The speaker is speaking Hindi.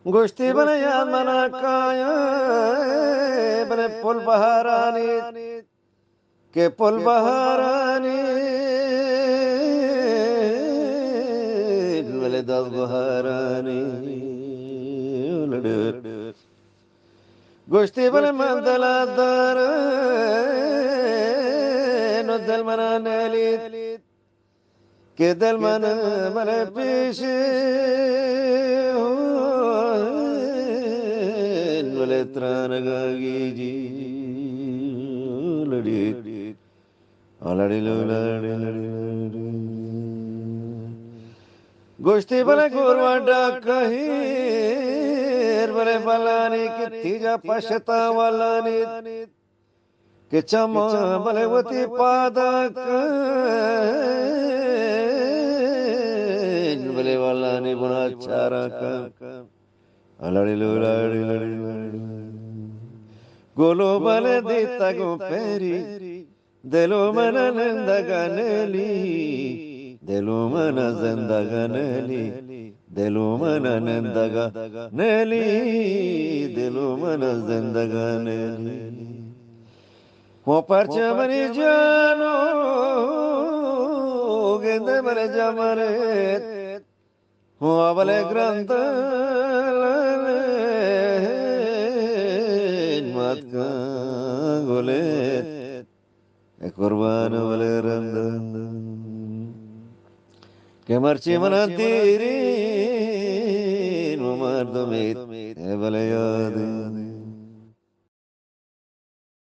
गोश्ती बने याद मना काया बने पुल बहारानी के पुल बहारानी बले दस बहारानी गोश्ती बने मंदला दर नो दल मना नेली के दल मन बने पीश बले त्राण गागी जी लड़ी लड़ी लड़ी लड़ी गोश्ती बने गोरवाडा कहीर बले बलानी की तीजा पशता वालानी के चमा बले वती पादक बले वालानी बुना चारा का लड़ी लड़ी लड़ी गोलो बले दीता गो पेरी दिलो मन नंदगनली दिलो मन जिंदगनली दिलो मन नंदगनली दिलो मन जिंदगनली वो परचमनी जानो गेंदे मरे जमरे वो अबले ग्रंथ मत का गोले कुर्बान वाले रंद के मर्ची मना तेरी नो मर्द में भले याद